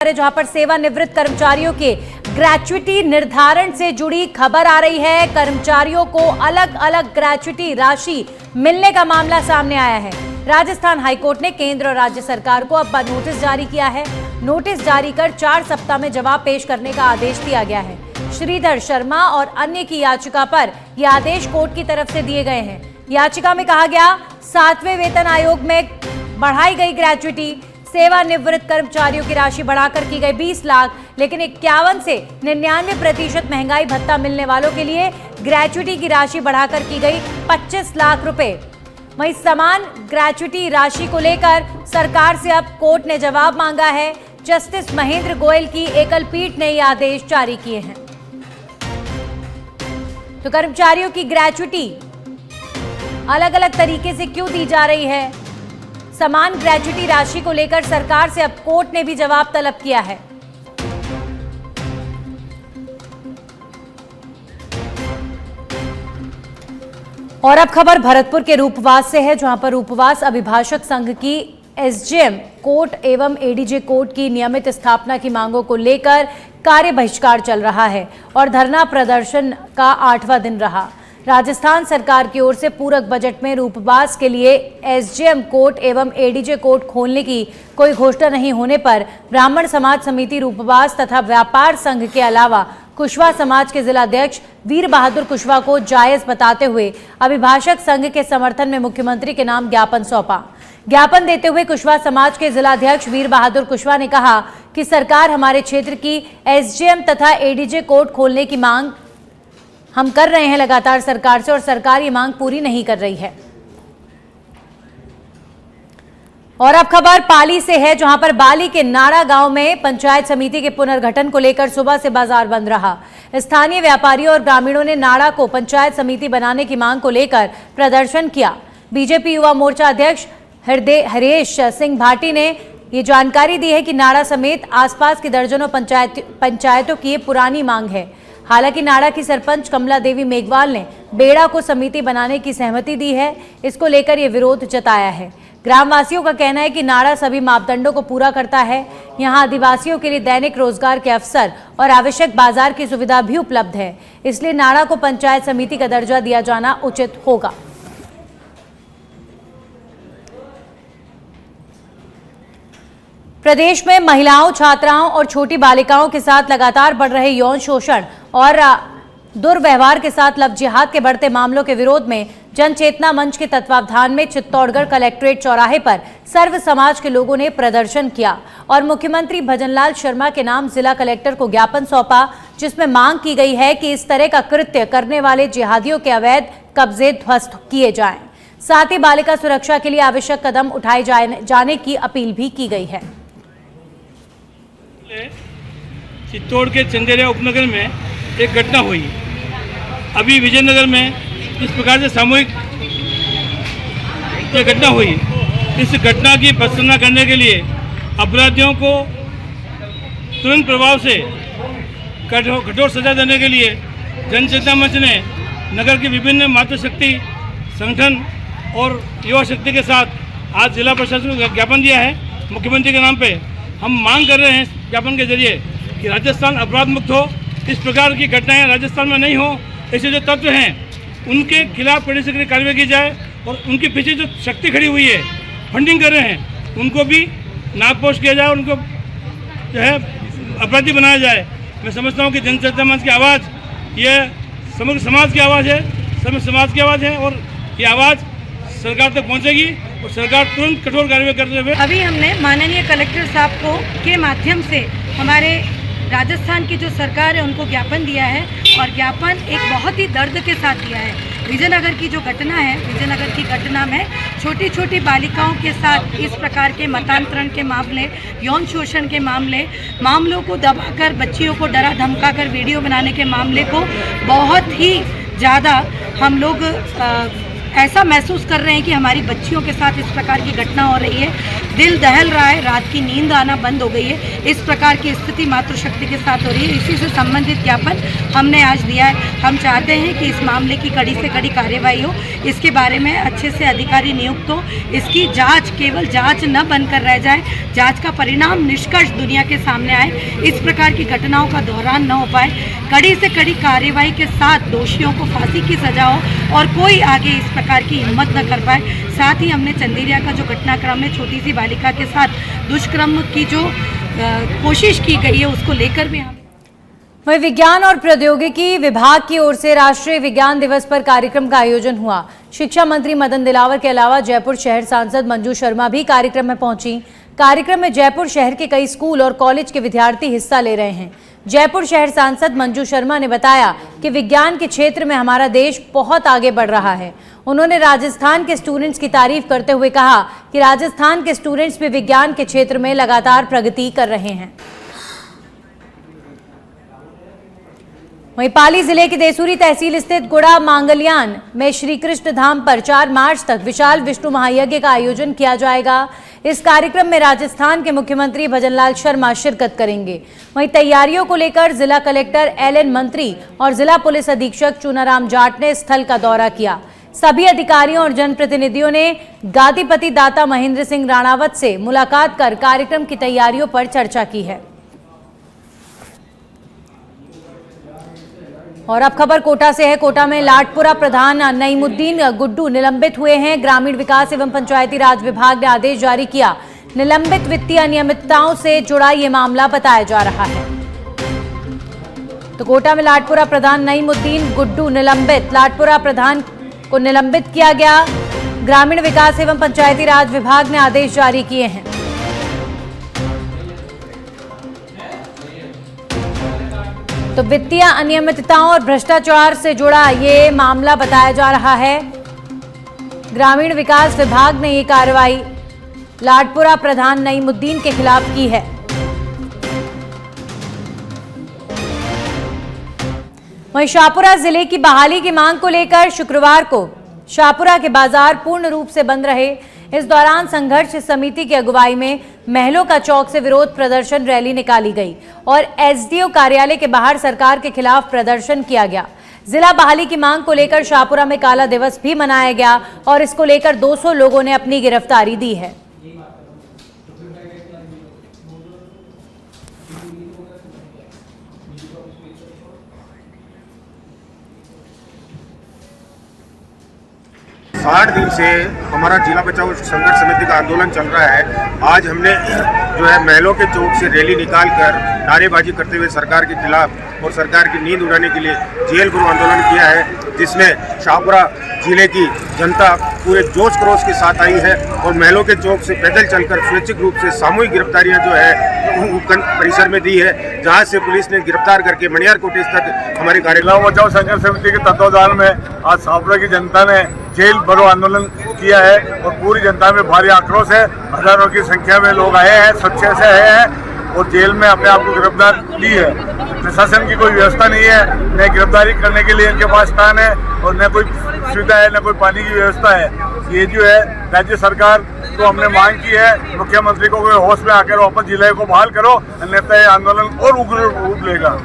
जहां पर सेवानिवृत्त कर्मचारियों के ग्रेच्युटी निर्धारण से जुड़ी खबर आ रही है। कर्मचारियों को अलग अलग ग्रेच्युटी राशि मिलने का मामला सामने आया है। राजस्थान हाईकोर्ट ने केंद्र और राज्य सरकार को अब नोटिस जारी किया है। नोटिस जारी कर 4 सप्ताह में जवाब पेश करने का आदेश दिया गया है। श्रीधर शर्मा और अन्य की याचिका पर यह आदेश कोर्ट की तरफ से दिए गए हैं। याचिका में कहा गया 7वें वेतन आयोग में बढ़ाई गई ग्रेच्युटी, सेवानिवृत्त कर्मचारियों की राशि बढ़ाकर की गई 20 लाख, लेकिन 51 से 99% महंगाई भत्ता मिलने वालों के लिए ग्रेच्युटी की राशि बढ़ाकर की गई 25 लाख रुपए। वहीं समान ग्रेच्युटी राशि को लेकर सरकार से अब कोर्ट ने जवाब मांगा है। जस्टिस महेंद्र गोयल की एकल पीठ ने यह आदेश जारी किए हैं। तो कर्मचारियों की ग्रेच्युटी अलग अलग तरीके से क्यों दी जा रही है? समान ग्रेच्युटी राशि को लेकर सरकार से अब कोर्ट ने भी जवाब तलब किया है। और अब खबर भरतपुर के रूपवास से है, जहां पर रूपवास अभिभाषक संघ की एसजेएम कोर्ट एवं एडीजे कोर्ट की नियमित स्थापना की मांगों को लेकर कार्य बहिष्कार चल रहा है और धरना प्रदर्शन का 8वां दिन रहा। राजस्थान सरकार की ओर से पूरक बजट में रूपवास के लिए एसजेएम कोर्ट एवं एडीजे कोर्ट खोलने की कोई घोषणा नहीं होने पर ब्राह्मण समाज समिति रूपवास तथा व्यापार संघ के अलावा कुशवाहा समाज के जिलाध्यक्ष वीर बहादुर कुशवाहा को जायज बताते हुए अभिभाषक संघ के समर्थन में मुख्यमंत्री के नाम ज्ञापन सौंपा। ज्ञापन देते हुए कुशवाहा समाज के जिलाध्यक्ष वीर बहादुर कुशवाहा ने कहा कि सरकार हमारे क्षेत्र की एसजेएम तथा एडीजे कोर्ट खोलने की मांग हम कर रहे हैं लगातार सरकार से, और सरकार ये मांग पूरी नहीं कर रही है। और अब खबर पाली से है, जहां पर बाली के नाड़ा गांव में पंचायत समिति के पुनर्गठन को लेकर सुबह से बाजार बंद रहा। स्थानीय व्यापारियों और ग्रामीणों ने नाड़ा को पंचायत समिति बनाने की मांग को लेकर प्रदर्शन किया। बीजेपी युवा मोर्चा अध्यक्ष हरेश सिंह भाटी ने ये जानकारी दी है कि नाड़ा समेत आसपास की दर्जनों पंचायतों की ये पुरानी मांग है। हालांकि नाड़ा की सरपंच कमला देवी मेघवाल ने बेड़ा को समिति बनाने की सहमति दी है। इसको लेकर ये विरोध जताया है। ग्रामवासियों का कहना है कि नाड़ा सभी मापदंडों को पूरा करता है। यहां आदिवासियों के लिए दैनिक रोजगार के अवसर और आवश्यक बाजार की सुविधा भी उपलब्ध है, इसलिए नाड़ा को पंचायत समिति का दर्जा दिया जाना उचित होगा। प्रदेश में महिलाओं, छात्राओं और छोटी बालिकाओं के साथ लगातार बढ़ रहे यौन शोषण और दुर्व्यवहार के साथ लव जिहाद के बढ़ते मामलों के विरोध में जन चेतना मंच के तत्वावधान में चित्तौड़गढ़ कलेक्ट्रेट चौराहे पर सर्व समाज के लोगों ने प्रदर्शन किया और मुख्यमंत्री भजनलाल शर्मा के नाम जिला कलेक्टर को ज्ञापन सौंपा, जिसमें मांग की गई है कि इस तरह का कृत्य करने वाले जिहादियों के अवैध कब्जे ध्वस्त किए जाएं। साथ ही बालिका सुरक्षा के लिए आवश्यक कदम उठाए जाने की अपील भी की गई है। चित्तौड़ के चंदेरिया उपनगर में एक घटना हुई। अभी विजयनगर में इस प्रकार से सामूहिक ये घटना हुई। इस घटना की भर्त्सना करने के लिए अपराधियों को तुरंत प्रभाव से कठोर सजा देने के लिए जन चेतना मंच ने नगर की विभिन्न मातृशक्ति संगठन और युवा शक्ति के साथ आज जिला प्रशासन को ज्ञापन दिया है। मुख्यमंत्री के नाम पे हम मांग कर रहे हैं ज्ञापन के जरिए कि राजस्थान अपराध मुक्त हो, इस प्रकार की घटनाएं राजस्थान में नहीं हो। ऐसे जो तत्व हैं उनके खिलाफ कड़ी से कड़ी कार्रवाई की जाए और उनके पीछे जो शक्ति खड़ी हुई है, फंडिंग कर रहे हैं, उनको भी नागपोश किया जाए, उनको जो है अपराधी बनाया जाए। मैं समझता हूँ कि जनचेतना मंच की आवाज़ ये समग्र समाज की आवाज़ है, समग्र समाज की आवाज़ है और ये आवाज़ सरकार तक पहुंचेगी और सरकार तुरंत कठोर कार्रवाई करते हुए। अभी हमने माननीय कलेक्टर साहब को के माध्यम से हमारे राजस्थान की जो सरकार है उनको ज्ञापन दिया है और ज्ञापन एक बहुत ही दर्द के साथ दिया है। विजयनगर की जो घटना है, विजयनगर की घटना में छोटी छोटी बालिकाओं के साथ इस प्रकार के मतांतरण के मामले, यौन शोषण के मामलों को दबाकर बच्चियों को डरा धमकाकर वीडियो बनाने के मामले को बहुत ही ज़्यादा हम लोग ऐसा महसूस कर रहे हैं कि हमारी बच्चियों के साथ इस प्रकार की घटना हो रही है। दिल दहल रहा है, रात की नींद आना बंद हो गई है। इस प्रकार की स्थिति मातृशक्ति के साथ हो रही है। इसी से संबंधित ज्ञापन हमने आज दिया है। हम चाहते हैं कि इस मामले की कड़ी से कड़ी कार्यवाही हो, इसके बारे में अच्छे से अधिकारी नियुक्त हो, इसकी जांच केवल जांच न बनकर रह जाए, जांच का परिणाम निष्कर्ष दुनिया के सामने आए, इस प्रकार की घटनाओं का दोहरान न हो पाए। कड़ी से कड़ी कार्यवाही के साथ दोषियों को फांसी की सजा हो और कोई आगे इस प्रकार की हिम्मत न कर पाए। साथ ही हमने चंदेरिया का जो घटनाक्रम है, छोटी सी बालिका के साथ दुष्कर्म की जो कोशिश की गई है, उसको लेकर भी हम वहीं विज्ञान और प्रौद्योगिकी विभाग की ओर से राष्ट्रीय विज्ञान दिवस पर कार्यक्रम का आयोजन हुआ। शिक्षा मंत्री मदन दिलावर के अलावा जयपुर शहर सांसद मंजू शर्मा भी कार्यक्रम में पहुंची। कार्यक्रम में जयपुर शहर के कई स्कूल और कॉलेज के विद्यार्थी हिस्सा ले रहे हैं। जयपुर शहर सांसद मंजू शर्मा ने बताया कि विज्ञान के क्षेत्र में हमारा देश बहुत आगे बढ़ रहा है। उन्होंने राजस्थान के स्टूडेंट्स की तारीफ करते हुए कहा कि राजस्थान के स्टूडेंट्स भी विज्ञान के क्षेत्र में लगातार प्रगति कर रहे हैं। वहीं पाली जिले की देसूरी तहसील स्थित गुड़ा मांगल्यान में श्री कृष्ण धाम पर 4 मार्च तक विशाल विष्णु महायज्ञ का आयोजन किया जाएगा। इस कार्यक्रम में राजस्थान के मुख्यमंत्री भजनलाल शर्मा शिरकत करेंगे। वहीं तैयारियों को लेकर जिला कलेक्टर एलएन मंत्री और जिला पुलिस अधीक्षक चूनाराम जाट ने स्थल का दौरा किया। सभी अधिकारियों और जनप्रतिनिधियों ने गादीपति दाता महेंद्र सिंह राणावत से मुलाकात कर कार्यक्रम की तैयारियों पर चर्चा की है। और अब खबर कोटा से है। कोटा में लाटपुरा प्रधान नईमुद्दीन गुड्डू निलंबित हुए हैं। ग्रामीण विकास एवं पंचायती राज विभाग ने आदेश जारी किया। निलंबित वित्तीय अनियमितताओं से जुड़ा ये मामला बताया जा रहा है। तो कोटा में लाटपुरा प्रधान नईमुद्दीन गुड्डू निलंबित, लाटपुरा प्रधान को निलंबित किया गया। ग्रामीण विकास एवं पंचायती राज विभाग ने आदेश जारी किए हैं। तो वित्तीय अनियमितताओं और भ्रष्टाचार से जुड़ा ये मामला बताया जा रहा है। ग्रामीण विकास विभाग ने ये कार्रवाई लाटपुरा प्रधान नईमुद्दीन के खिलाफ की है। वहीं शाहपुरा जिले की बहाली की मांग को लेकर शुक्रवार को शाहपुरा के बाजार पूर्ण रूप से बंद रहे। इस दौरान संघर्ष समिति की अगुवाई में महलों का चौक से विरोध प्रदर्शन रैली निकाली गई और एसडीओ कार्यालय के बाहर सरकार के खिलाफ प्रदर्शन किया गया। जिला बहाली की मांग को लेकर शाहपुरा में काला दिवस भी मनाया गया और इसको लेकर 200 लोगों ने अपनी गिरफ्तारी दी है। 60 दिन से हमारा जिला बचाओ संघर्ष समिति का आंदोलन चल रहा है। आज हमने जो है महलों के चौक से रैली निकालकर नारेबाजी करते हुए सरकार के खिलाफ और सरकार की नींद उड़ाने के लिए जेल भरो आंदोलन किया है, जिसमें शाहपुरा जिले की जनता पूरे जोश खरोश के साथ आई है और महलों के चौक से पैदल चलकर स्वैच्छिक रूप से सामूहिक गिरफ्तारियां जो है परिसर में दी है, जहां से पुलिस ने गिरफ्तार करके मणियार कोटेज तक हमारे कार्यक्रम बचाओ संघर्ष समिति के तत्वावधान में आज शाहपुरा की जनता ने जेल भरो आंदोलन किया है और पूरी जनता में भारी आक्रोश है। हजारों की संख्या में लोग आए हैं, स्वेच्छा से आए हैं और जेल में अपने आप को गिरफ्तार ली है। प्रशासन की कोई व्यवस्था नहीं है, न गिरफ्तारी करने के लिए इनके पास स्थान है और न कोई सुविधा है, न कोई पानी की व्यवस्था है। ये जो है राज्य सरकार को हमने मांग की है, मुख्यमंत्री को होश में आकर वापस जिले को बहाल करो, अन्यथा ये आंदोलन और उग्र रूप लेगा।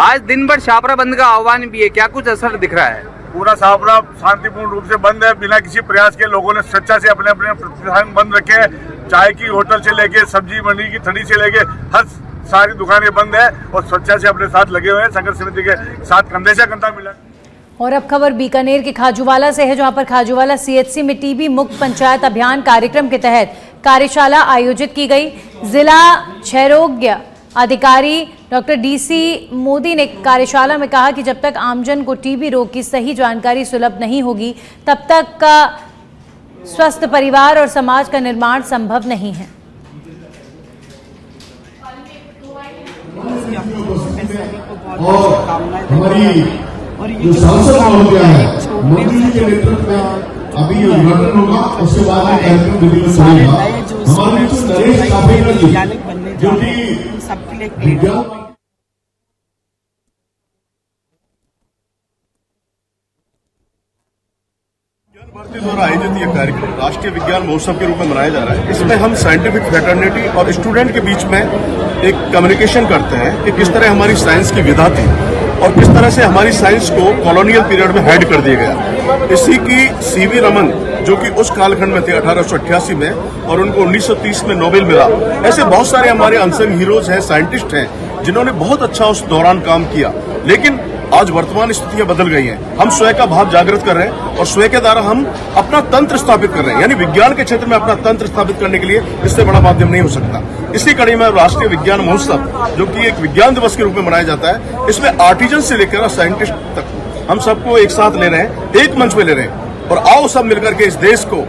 आज दिन भर शाहपुरा बंद का आह्वान भी है, क्या कुछ असर दिख रहा है? पूरा शाहपुरा शांतिपूर्ण रूप से बंद है, बिना किसी प्रयास के लोगों ने स्वेच्छा से अपने अपने प्रतिष्ठान बंद रखे। चाय की होटल से लेके सब्जी मंडी की थड़ी से लेके हर सारी दुकानें बंद है और स्वेच्छा से अपने साथ लगे हुए हैं, संघर्ष समिति के साथ कंधे से कंधा मिला। और अब खबर बीकानेर के खाजूवाला से है, जहां पर खाजूवाला सीएचसी में टीबी मुक्त पंचायत अभियान कार्यक्रम के तहत कार्यशाला आयोजित की गई। जिला क्षयरोग्य अधिकारी डॉक्टर डीसी मोदी ने कार्यशाला में कहा कि जब तक आमजन को टीबी रोग की सही जानकारी सुलभ नहीं होगी, तब तक का स्वस्थ परिवार और समाज का निर्माण संभव नहीं है। और हमारी जो सांसद महोदया है, मोदी जी के नेतृत्व में अभी ये उद्घाटन होगा, उसके बाद में कार्यक्रम विधिवत चलेगा। हमारे जो नरेश काफेकर जी जो कि विज्ञान द्वारा आयोजित ये कार्यक्रम राष्ट्रीय विज्ञान महोत्सव के रूप में मनाया जा रहा है। इसमें हम साइंटिफिक फ्रेटर्निटी और स्टूडेंट के बीच में एक कम्युनिकेशन करते हैं कि किस तरह हमारी साइंस की विधा थी और किस तरह से हमारी साइंस को कॉलोनियल पीरियड में हेड कर दिया गया। इसी की सीवी रमन, जो कि उस कालखंड में थे 1888 में, और उनको 1930 में नोबेल मिला। ऐसे बहुत सारे हमारे अनसंग हीरोज हैं, साइंटिस्ट हैं, जिन्होंने बहुत अच्छा उस दौरान काम किया। लेकिन आज वर्तमान स्थितियां बदल गई हैं। हम स्वयं का भाव जागृत कर रहे हैं और स्वयं के द्वारा हम अपना तंत्र स्थापित कर रहे हैं, यानी विज्ञान के क्षेत्र में अपना तंत्र स्थापित करने के लिए इससे बड़ा माध्यम नहीं हो सकता। इसी कड़ी में राष्ट्रीय विज्ञान महोत्सव, जो कि एक विज्ञान दिवस के रूप में मनाया जाता है, इसमें आर्टिजन से लेकर साइंटिस्ट तक हम सबको एक साथ ले रहे हैं, एक मंच पे ले रहे हैं, और आओ सब मिलकर के इस देश को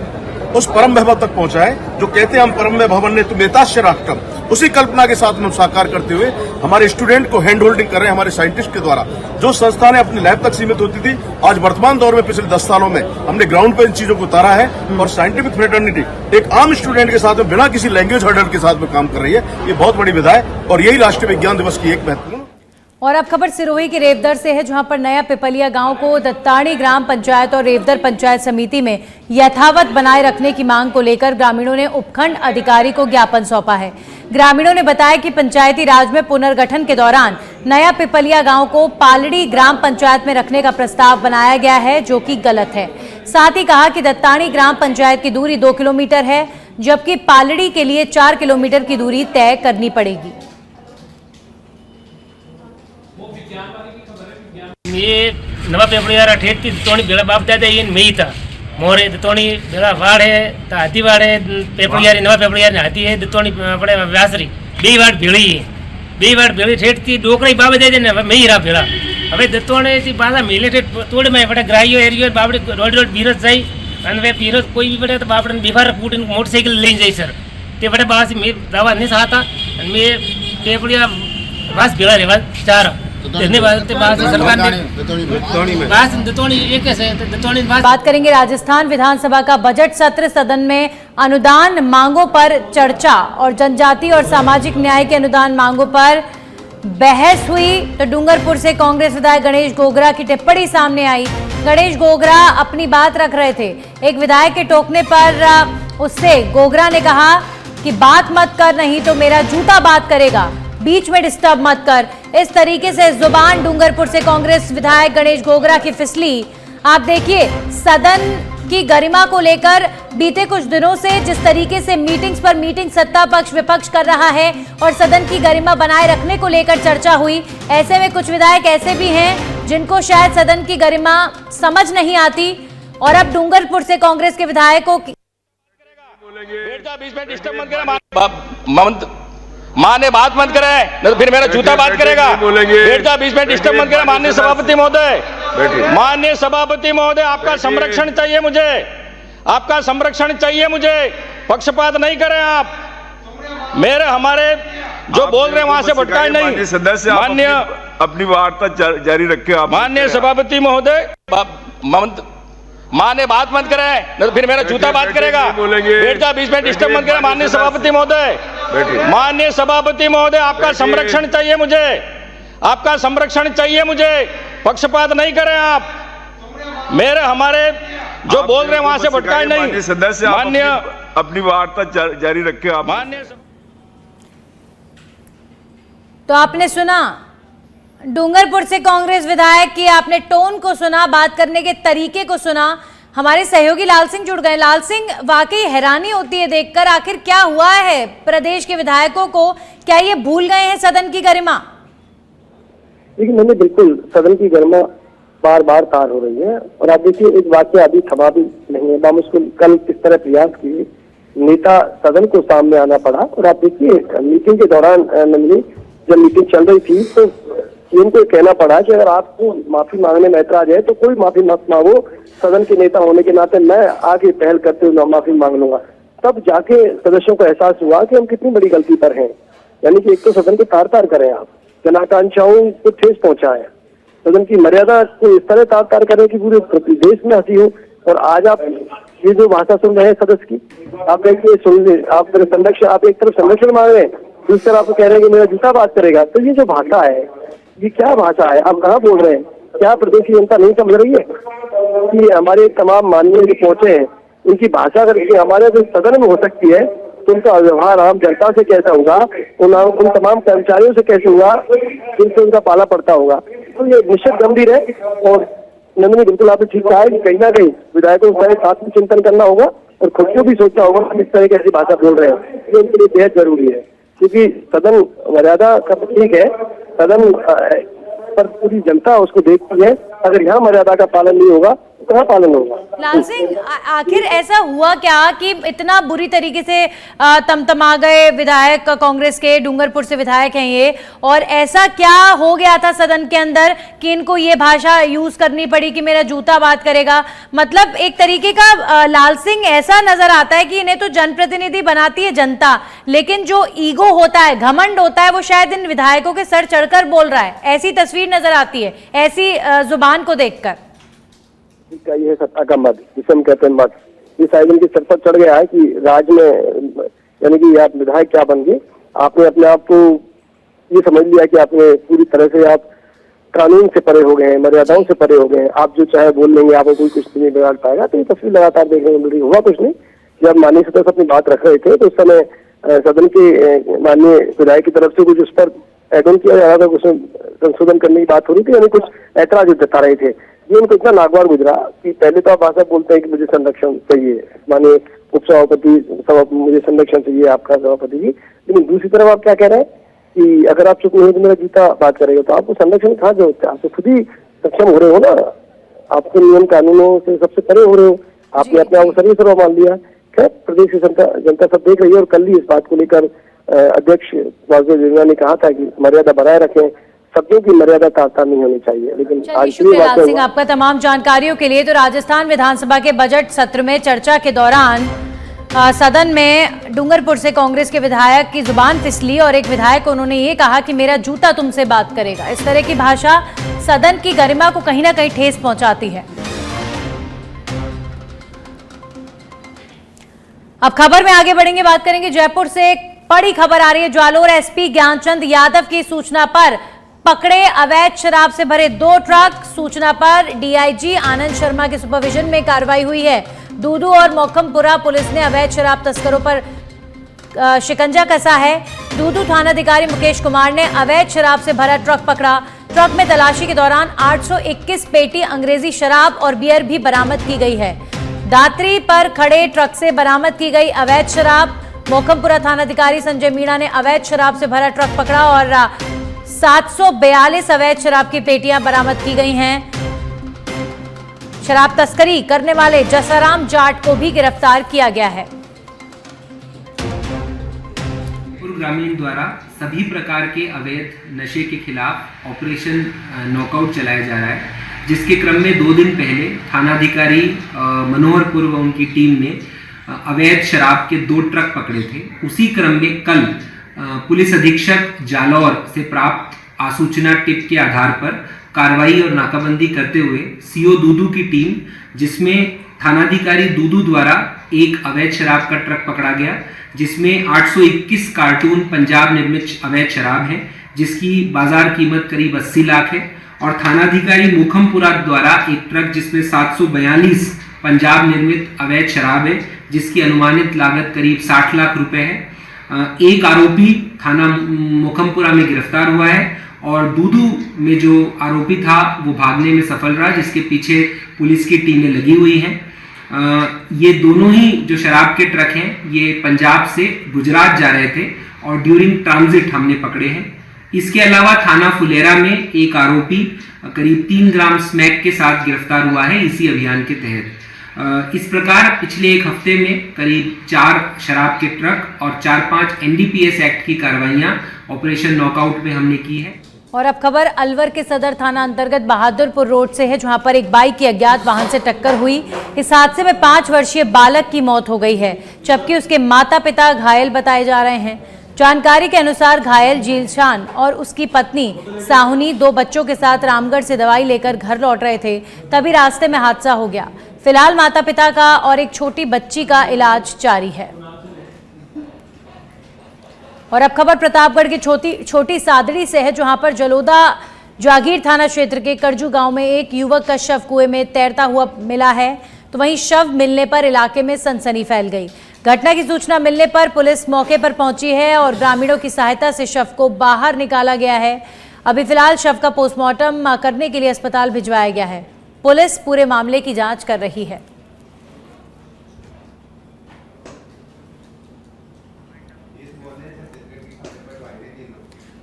उस परम वैभव तक पहुंचाए जो कहते हैं हम परम वैभवन ने तुमेताश्य राष्ट्रम। उसी कल्पना के साथ हम साकार करते हुए हमारे स्टूडेंट को हैंड होल्डिंग कर रहे हैं हमारे साइंटिस्ट के द्वारा। जो संस्थाएं अपनी लैब तक सीमित होती थी, आज वर्तमान दौर में पिछले 10 सालों में हमने ग्राउंड पर इन चीजों को उतारा है और साइंटिफिक फ्रेटर्निटी एक आम स्टूडेंट के साथ में बिना किसी लैंग्वेज हर्डल के साथ में काम कर रही है। ये बहुत बड़ी विधा है और यही राष्ट्रीय विज्ञान दिवस की एक महत्वपूर्ण। और अब खबर सिरोही के रेवदर से है, जहां पर नया पिपलिया गांव को दत्ताणी ग्राम पंचायत और रेवदर पंचायत समिति में यथावत बनाए रखने की मांग को लेकर ग्रामीणों ने उपखंड अधिकारी को ज्ञापन सौंपा है। ग्रामीणों ने बताया कि पंचायती राज में पुनर्गठन के दौरान नया पिपलिया गांव को पालड़ी ग्राम पंचायत में रखने का प्रस्ताव बनाया गया है, जो कि गलत है। साथ ही कहा कि दत्ताणी ग्राम पंचायत की दूरी 2 किलोमीटर है, जबकि पालड़ी के लिए 4 किलोमीटर की दूरी तय करनी पड़ेगी। ये नवा पेपड़िया ठेठ थी दत्तोणी बेड़ा बाप दादा ये मई था मोरे दत्तोणी बेड़ा वाड़ है ता हाथी वाड़ है पेपड़िया नवा पेपड़िया हाथी है दत्तोणी अपने व्यासरी बे वाड़ भेड़ी है बे वाड़ भेड़ी ठेठ थी डोकरी बाबा दे देने मई रहा भेड़ा હવે દત્તોણે થી પાછા મેલે તોડ માં બડે ગ્રાહ્યો એરિયો બાબડે રોડ રોડ બીરજ જાય અને વે બીરજ કોઈ બી બડે તો બાબડે બીફાર પૂટીને મોટરસાઇકલ લઈને જાય સર તે બડે બાસ મે દાવા નહીં સાતા અને મે પેપડિયા વાસ ભેળા રેવા ચાર धन्यवाद सरकार ने दत्तोणी एक है दत्तोणी बात करेंगे राजस्थान विधानसभा का बजट सत्र। सदन में अनुदान मांगों पर चर्चा और जनजाति और सामाजिक न्याय के अनुदान मांगों पर बहस हुई तो डूंगरपुर से कांग्रेस विधायक गणेश गोगरा की टिप्पणी सामने आई। गणेश गोगरा अपनी बात रख रहे थे, एक विधायक के टोकने पर उससे गोगरा ने कहा कि बात मत कर, नहीं तो मेरा जूता बात करेगा, बीच में डिस्टर्ब मत कर। इस तरीके से जुबान डूंगरपुर से कांग्रेस विधायक गणेश गोगरा की फिसली। आप देखिए, सदन की गरिमा को लेकर बीते कुछ दिनों से जिस तरीके से मीटिंग्स पर मीटिंग सत्ता पक्ष विपक्ष कर रहा है और सदन की गरिमा बनाए रखने को लेकर चर्चा हुई, ऐसे में कुछ विधायक ऐसे भी हैं जिनको शायद सदन की गरिमा समझ नहीं आती और अब डूंगरपुर से कांग्रेस के विधायकों की मां ने बात मत करे नहीं तो फिर मेरा जूता बात करेगा। बैठ जा, बीच में डिस्टर्ब मत करे। माननीय सभापति महोदय, माननीय सभापति महोदय, आपका संरक्षण चाहिए मुझे, आपका संरक्षण चाहिए मुझे। पक्षपात नहीं करें आप, मेरे हमारे जो बोल रहे हैं वहां से भटकाए नहीं। सदस्य माननीय अपनी वार्ता जारी रखे आप। माननीय सभापति महोदय, मां ने बात मत करे नहीं तो फिर मेरा जूता बात करेगा। बैठ जा, बीच में डिस्टर्ब मत करे। माननीय सभापति महोदय, माननीय सभापति महोदय, आपका संरक्षण चाहिए मुझे, आपका संरक्षण चाहिए मुझे। पक्षपात नहीं करें आप, मेरे हमारे जो बोल रहे हैं वहां से भटकाए नहीं। सदस्य माननीय अपनी वार्ता जारी रखे आप। माननीय तो आपने सुना डूंगरपुर से कांग्रेस विधायक की, आपने टोन को सुना, बात करने के तरीके को सुना। हमारे सहयोगी लाल सिंह जुड़ गए। लाल सिंह, वाकई हैरानी होती है देखकर, आखिर क्या हुआ है प्रदेश के विधायकों को? क्या ये भूल गए हैं सदन की गरिमा? लेकिन मैंने बिल्कुल सदन की गरिमा बार बार तार हो रही है। और आप देखिए, एक वाक्य अभी थमा भी नहीं है। हम उसको कल किस तरह प्रयास किए, नेता सदन को सामने आना पड़ा। और आप देखिए, मीटिंग के दौरान जब मीटिंग चल रही थी तो इनको कहना पड़ा कि अगर आपको माफी मांगने में ऐतराज है तो कोई माफी मत मांगो, सदन के नेता होने के नाते मैं आगे पहल करते हुए माफी मांग लूंगा। तब जाके सदस्यों को एहसास हुआ कि हम कितनी बड़ी गलती पर हैं। यानी कि एक तो सदन को तार तार करें, आप जनाकांक्षाओं को ठेस पहुंचाएं, सदन की मर्यादा को इस तरह तार तार करें कि पूरे देश में हंसी हो। और आज आप ये जो भाषा सुन रहे हैं सदस्य की, आप देखिए, सुन ले, आप मेरे संरक्षण, आप एक तरफ संरक्षण मांग रहे हैं, दूसरी तरफ आप कह रहे हैं कि मेरा जूता बात करेगा। तो ये जो भाषा है, ये क्या भाषा है? आप कहाँ बोल रहे हैं? क्या प्रदेश की जनता नहीं समझ रही है? कि हमारे तमाम माननीय जो पहुंचे हैं उनकी भाषा अगर हमारे सदन में हो सकती है तो उनका व्यवहार आम जनता से कैसा होगा, उन तमाम कर्मचारियों से कैसे होगा जिनसे उनका पाला पड़ता होगा। तो ये निश्चित गंभीर है। और नंदनी बिल्कुल आपने ठीक कहा है कि कहीं ना कहीं विधायकों को पहले आत्मचिंतन करना होगा और खुद को भी सोचना होगा कि इस तरह की ऐसी भाषा बोल रहे हैं, ये उनके लिए बेहद जरूरी है। क्योंकि सदन मर्यादा का प्रतीक है, सदन पर पूरी जनता उसको देखती है। अगर यहाँ मर्यादा का पालन नहीं होगा तो कहाँ पालन होगा? लाल सिंह, आखिर ऐसा हुआ क्या कि इतना बुरी तरीके से तमतमा गए विधायक कांग्रेस के, डूंगरपुर से विधायक हैं ये, और ऐसा क्या हो गया था सदन के अंदर कि इनको ये भाषा यूज करनी पड़ी कि मेरा जूता बात करेगा? मतलब एक तरीके का लाल सिंह ऐसा नजर आता है कि इन्हें तो जनप्रतिनिधि बनाती है जनता, लेकिन जो ईगो होता है, घमंड होता है, वो शायद इन विधायकों के सर चढ़कर बोल रहा है। ऐसी तस्वीर नजर आती है ऐसी जुबान को देखकर। का ये है सत्ता का मद, जिसे हम कहते हैं मद, ये शायद इनके सर पर चढ़ गया है कि राज में, यानी कि आप विधायक क्या बन गए, आपने अपने आप को ये समझ लिया कि आपने पूरी तरह से आप कानून से परे हो गए हैं, मर्यादाओं से परे हो गए हैं, आप जो चाहे बोल लेंगे, आपको कोई कुछ नहीं बिगाड़ पाएगा। तो ये तस्वीर लगातार देखने को मिल रही। हुआ कुछ नहीं, जब माननीय सदस्य अपनी बात रख रहे थे तो उस समय सदन के माननीय विधायक की तरफ से कुछ उस पर एड ऑन किया जा रहा था, कुछ संशोधन करने की बात हो रही थी, यानी कुछ ऐतराज जता रहे थे। ये उनको इतना नागवार गुजरा कि पहले तो आप भाषा बोलते हैं कि मुझे संरक्षण चाहिए, माननीय उप सभापति, मुझे संरक्षण चाहिए आपका सभापति जी, लेकिन दूसरी तरफ आप क्या कह रहे हैं कि अगर आप चुप नहीं हो तो मेरा जूता बात करेगा। तो आपको संरक्षण कहाँ जरूरत है? आप तो खुद ही सक्षम हो रहे हो ना, आपके नियम कानूनों से सबसे परे हो रहे हो, आपने अपने आप को सर्वसर्वा मान लिया। खैर, प्रदेश की जनता सब देख रही है और कल ही इस बात को लेकर अध्यक्ष वासुदेव ने कहा था कि मर्यादा बनाए रखें, सब्जियों की मर्यादा ताता नहीं होनी चाहिए। लेकिन आज शुक्रिया सिंह आपका तमाम जानकारियों के लिए। तो राजस्थान विधानसभा के बजट सत्र में चर्चा के दौरान सदन में डूंगरपुर से कांग्रेस के विधायक की जुबान फिसली और एक विधायक उन्होंने ये कहा कि मेरा जूता तुमसे बात करेगा। इस तरह की भाषा सदन की गरिमा को कहीं ना कहीं ठेस पहुंचाती है। अब खबर में आगे बढ़ेंगे, बात करेंगे जयपुर से। एक बड़ी खबर आ रही है, जालोर एसपी ज्ञानचंद यादव की सूचना पर पकड़े अवैध शराब से भरे 2 ट्रक। सूचना पर डीआईजी आनंद शर्मा के सुपरविजन में कार्रवाई हुई है। दूदू और मोखमपुरा पुलिस ने अवैध शराब तस्करों पर शिकंजा कसा है। दूदू थानाधिकारी मुकेश कुमार ने अवैध शराब से भरा ट्रक पकड़ा। ट्रक में तलाशी के दौरान 821 पेटी अंग्रेजी शराब और बियर भी बरामद की गई है। दात्री पर खड़े ट्रक से बरामद की गई अवैध शराब। मोखमपुरा थानाधिकारी संजय मीणा ने अवैध शराब से भरा ट्रक पकड़ा और 742 अवैध शराब की पेटियां बरामद की गई हैं। शराब तस्करी करने वाले जसाराम जाट को भी गिरफ्तार किया गया है। पूर्व ग्रामीण द्वारा सभी प्रकार के अवैध नशे के खिलाफ ऑपरेशन नॉकआउट चलाया जा रहा है, जिसके क्रम में 2 दिन पहले थानाधिकारी मनोहरपुर व उनकी टीम ने अवैध शराब के 2 ट्रक पकड़े थे। उसी क्रम में कल पुलिस अधीक्षक जालौर से प्राप्त आसूचना टिप के आधार पर कार्रवाई और नाकाबंदी करते हुए सीओ दूदू की टीम, जिसमें थानाधिकारी दूदू द्वारा एक अवैध शराब का ट्रक पकड़ा गया, जिसमें 821 कार्टून पंजाब निर्मित अवैध शराब है, जिसकी बाजार कीमत करीब 80 लाख है। और थानाधिकारी मोखमपुरा द्वारा एक ट्रक जिसमें 742 पंजाब निर्मित अवैध शराब है, जिसकी अनुमानित लागत करीब 60 लाख रुपए है। एक आरोपी थाना मोखमपुरा में गिरफ्तार हुआ है और दूदू में जो आरोपी था वो भागने में सफल रहा, जिसके पीछे पुलिस की टीमें लगी हुई हैं। ये दोनों ही जो शराब के ट्रक हैं ये पंजाब से गुजरात जा रहे थे और ड्यूरिंग ट्रांजिट हमने पकड़े हैं। इसके अलावा थाना फुलेरा में एक आरोपी करीब 3 ग्राम स्मैक के साथ गिरफ्तार हुआ है इसी अभियान के तहत। इस प्रकार पिछले 1 हफ्ते में करीब 4 शराब के ट्रक और 4-5 एनडीपीएस एक्ट की कार्रवाइयां ऑपरेशन नॉकआउट में हमने की है। और अब खबर अलवर के सदर थाना अंतर्गत बहादुरपुर रोड से है, जहां पर एक बाइक की अज्ञात वाहन से टक्कर हुई। इस हादसे में 5 वर्षीय बालक की मौत हो गई है, जबकि उसके माता पिता घायल बताए जा रहे हैं। जानकारी के अनुसार घायल जीलशान और उसकी पत्नी साहुनी 2 बच्चों के साथ रामगढ़ से दवाई लेकर घर लौट रहे थे, तभी रास्ते में हादसा हो गया। फिलहाल माता पिता का और एक छोटी बच्ची का इलाज जारी है। और अब खबर प्रतापगढ़ की छोटी सादड़ी से है, जहां पर जलोदा जागीर थाना क्षेत्र के करजू गांव में एक युवक का शव कुएं में तैरता हुआ मिला है, तो वहीं शव मिलने पर इलाके में सनसनी फैल गई। घटना की सूचना मिलने पर पुलिस मौके पर पहुंची है और ग्रामीणों की सहायता से शव को बाहर निकाला गया है। अभी फिलहाल शव का पोस्टमार्टम करने के लिए अस्पताल भिजवाया गया है। पुलिस पूरे मामले की जांच कर रही है।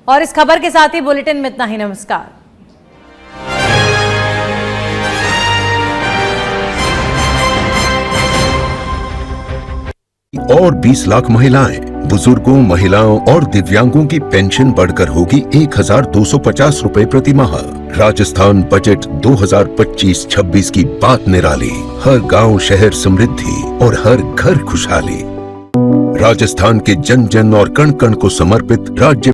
और इस खबर के साथ ही बुलेटिन में इतना ही। नमस्कार। और 20 लाख महिलाएं, बुजुर्गों, महिलाओं और दिव्यांगों की पेंशन बढ़कर होगी 1250 रुपए प्रति माह। राजस्थान बजट 2025-26 की बात निराली। हर गांव शहर समृद्धि और हर घर खुशहाली। राजस्थान के जन जन और कण कण को समर्पित राज्य